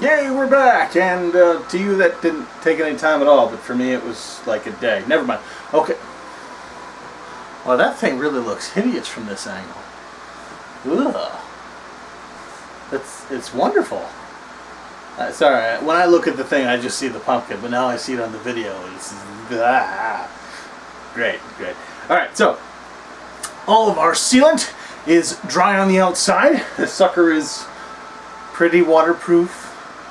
Yay, we're back! And to you that didn't take any time at all, but for me it was like a day. Never mind. Okay. Well, that thing really looks hideous from this angle. Ugh. It's wonderful. Sorry, when I look at the thing I just see the pumpkin, but now I see it on the video. It's great, great. Alright, so all of our sealant is dry on the outside. This sucker is pretty waterproof.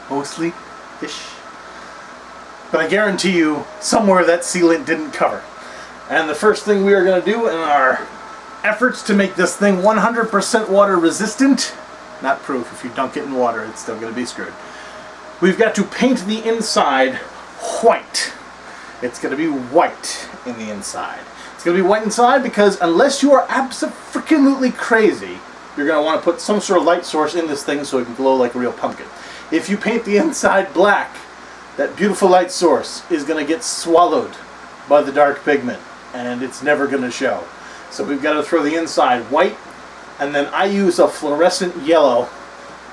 Mostly-ish. But I guarantee you, somewhere that sealant didn't cover. And the first thing we are going to do in our efforts to make this thing 100% water resistant, not proof, if you dunk it in water it's still going to be screwed, we've got to paint the inside white. It's going to be white in the inside. It's going to be white inside because unless you are absolutely crazy, you're going to want to put some sort of light source in this thing so it can glow like a real pumpkin. If you paint the inside black, that beautiful light source is going to get swallowed by the dark pigment and it's never going to show. So we've got to throw the inside white, and then I use a fluorescent yellow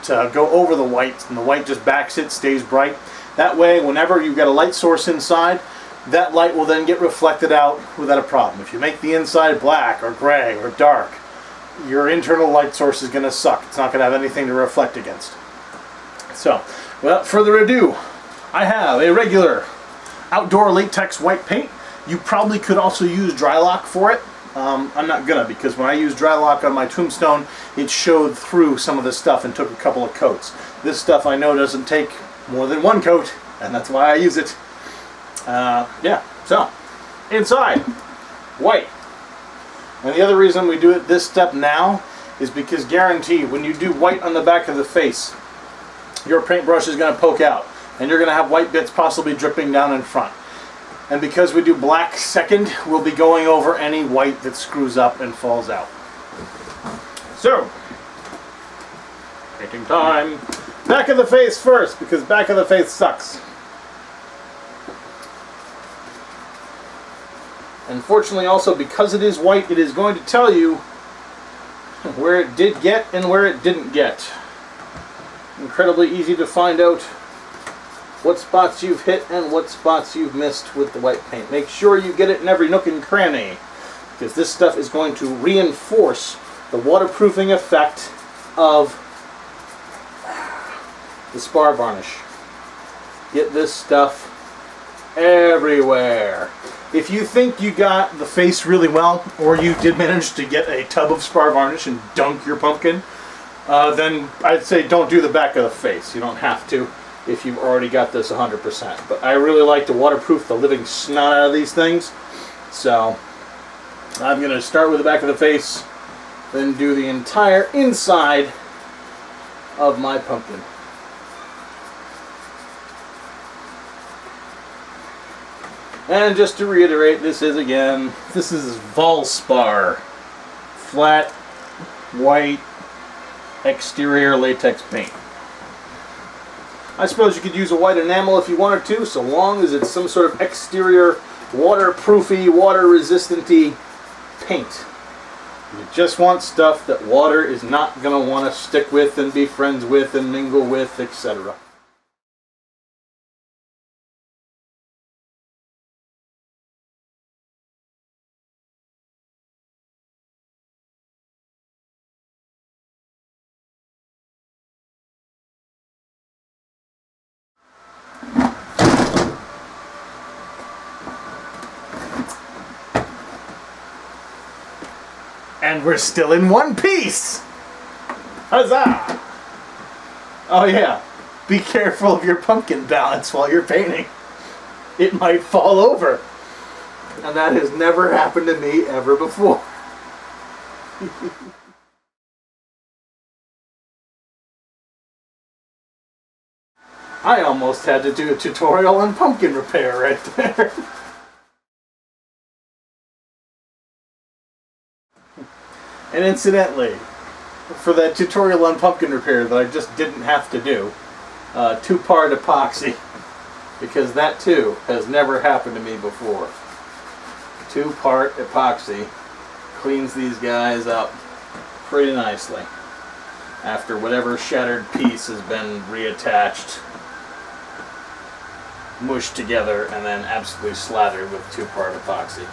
to go over the white, and the white just backs it, stays bright. That way, whenever you've got a light source inside, that light will then get reflected out without a problem. If you make the inside black or gray or dark, your internal light source is going to suck. It's not going to have anything to reflect against. So, without further ado, I have a regular outdoor latex white paint. You probably could also use Drylock for it. I'm not gonna, because when I used Drylock on my tombstone, it showed through some of this stuff and took a couple of coats. This stuff I know doesn't take more than one coat, and that's why I use it. Yeah, so, inside, white. And the other reason we do it this step now is because guaranteed, when you do white on the back of the face, your paintbrush is going to poke out, and you're going to have white bits possibly dripping down in front. And because we do black second, we'll be going over any white that screws up and falls out. So, painting time. Back of the face first, because back of the face sucks. Unfortunately also, because it is white, it is going to tell you where it did get and where it didn't get. Incredibly easy to find out what spots you've hit and what spots you've missed with the white paint. Make sure you get it in every nook and cranny, because this stuff is going to reinforce the waterproofing effect of the spar varnish. Get this stuff everywhere. If you think you got the face really well, or you did manage to get a tub of spar varnish and dunk your pumpkin, then I'd say don't do the back of the face. You don't have to if you've already got this 100%. But I really like to waterproof the living snot out of these things. So I'm going to start with the back of the face, then do the entire inside of my pumpkin. And just to reiterate, this is Valspar flat white exterior latex paint. I suppose you could use a white enamel if you wanted to, so long as it's some sort of exterior waterproofy, water-resistant-y paint. You just want stuff that water is not going to want to stick with and be friends with and mingle with, etc. And we're still in one piece! Huzzah! Oh yeah, be careful of your pumpkin balance while you're painting. It might fall over. And that has never happened to me ever before. I almost had to do a tutorial on pumpkin repair right there. And incidentally, for that tutorial on pumpkin repair that I just didn't have to do, 2-part epoxy, because that too has never happened to me before. 2-part epoxy cleans these guys up pretty nicely. after whatever shattered piece has been reattached, mushed together, and then absolutely slathered with 2-part epoxy.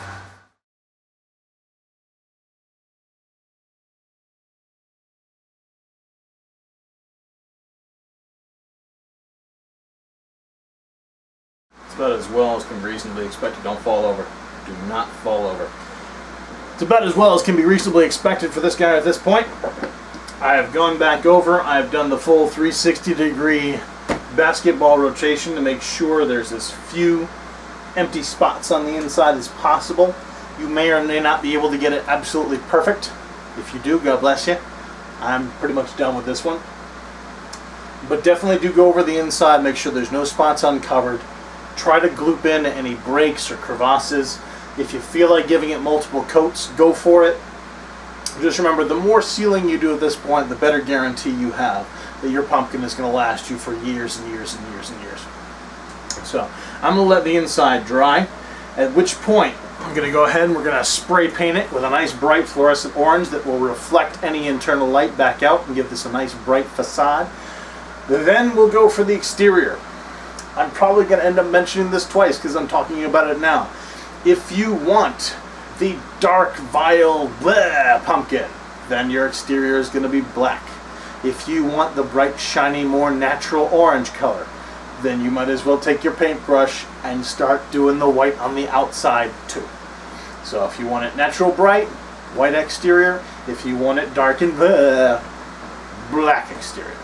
It's about as well as can be reasonably expected. Don't fall over. Do not fall over. It's about as well as can be reasonably expected for this guy at this point. I have gone back over. I've done the full 360-degree basketball rotation to make sure there's as few empty spots on the inside as possible. You may or may not be able to get it absolutely perfect. If you do, God bless you. I'm pretty much done with this one. But definitely do go over the inside, make sure there's no spots uncovered. Try to gloop in any breaks or crevasses. If you feel like giving it multiple coats, go for it. Just remember, the more sealing you do at this point, the better guarantee you have that your pumpkin is going to last you for years and years and years and years. So I'm going to let the inside dry, at which point I'm going to go ahead and we're going to spray paint it with a nice bright fluorescent orange that will reflect any internal light back out and give this a nice bright facade. Then we'll go for the exterior. I'm probably going to end up mentioning this twice because I'm talking about it now. If you want the dark, vile, bleh pumpkin, then your exterior is going to be black. If you want the bright, shiny, more natural orange color, then you might as well take your paintbrush and start doing the white on the outside too. So if you want it natural bright, white exterior. If you want it dark and bleh, black exterior.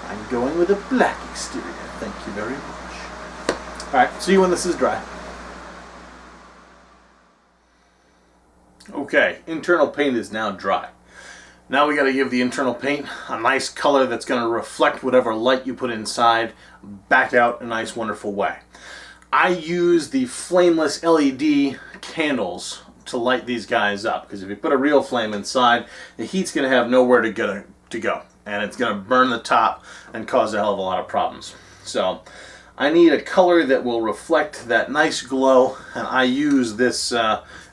I'm going with a black exterior. Thank you very much. Alright, see you when this is dry. Okay, internal paint is now dry. Now we got to give the internal paint a nice color that's going to reflect whatever light you put inside back out in a nice, wonderful way. I use the flameless LED candles to light these guys up, because if you put a real flame inside, the heat's going to have nowhere to go, and it's going to burn the top and cause a hell of a lot of problems. So I need a color that will reflect that nice glow, and I use this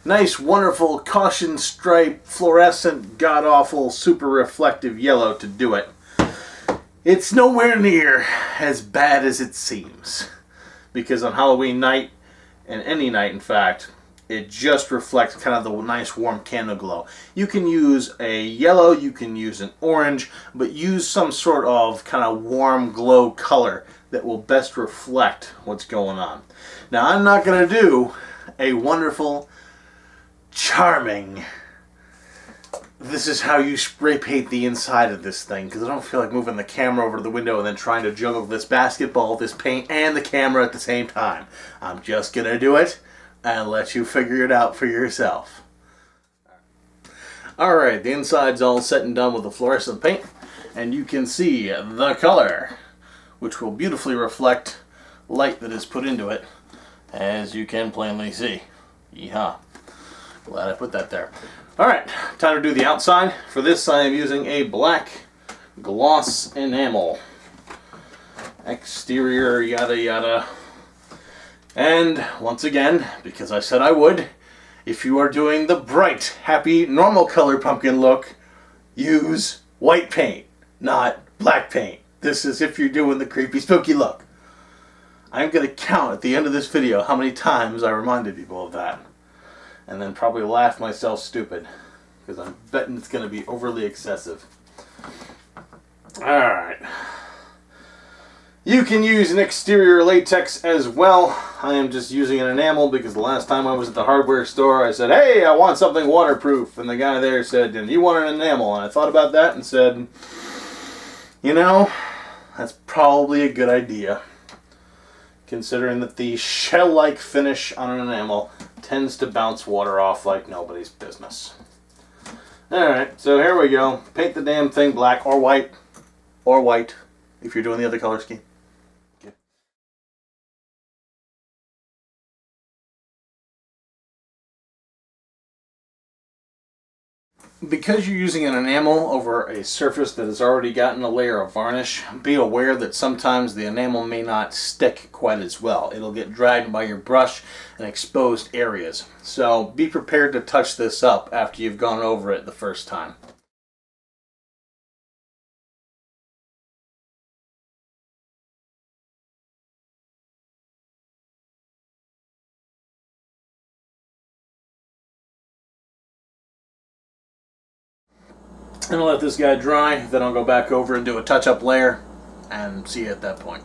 nice, wonderful caution stripe, fluorescent, god-awful, super reflective yellow to do it. It's nowhere near as bad as it seems, because on Halloween night, and any night in fact, it just reflects kind of the nice warm candle glow. You can use a yellow, you can use an orange, but use some sort of kind of warm glow color that will best reflect what's going on. Now I'm not going to do a wonderful, charming, this is how you spray paint the inside of this thing, because I don't feel like moving the camera over to the window and then trying to juggle this basketball, this paint, and the camera at the same time. I'm just going to do it and let you figure it out for yourself. Alright, the inside's all set and done with the fluorescent paint, and you can see the color, which will beautifully reflect light that is put into it, as you can plainly see. Yeehaw. Glad I put that there. Alright, time to do the outside. For this I am using a black gloss enamel. Exterior, yada yada. And once again, because I said I would, if you are doing the bright, happy, normal color pumpkin look, use white paint, not black paint. This is if you're doing the creepy, spooky look. I'm going to count at the end of this video how many times I reminded people of that. And then probably laugh myself stupid, because I'm betting it's going to be overly excessive. Alright. You can use an exterior latex as well. I am just using an enamel because the last time I was at the hardware store I said, hey, I want something waterproof. And the guy there said, and you want an enamel? And I thought about that and said, you know, that's probably a good idea, considering that the shell-like finish on an enamel tends to bounce water off like nobody's business. Alright, so here we go. Paint the damn thing black or white if you're doing the other color scheme. Okay. Because you're using an enamel over a surface that has already gotten a layer of varnish, be aware that sometimes the enamel may not stick quite as well. It'll get dragged by your brush and exposed areas. So be prepared to touch this up after you've gone over it the first time. And I'll let this guy dry, then I'll go back over and do a touch-up layer and see you at that point.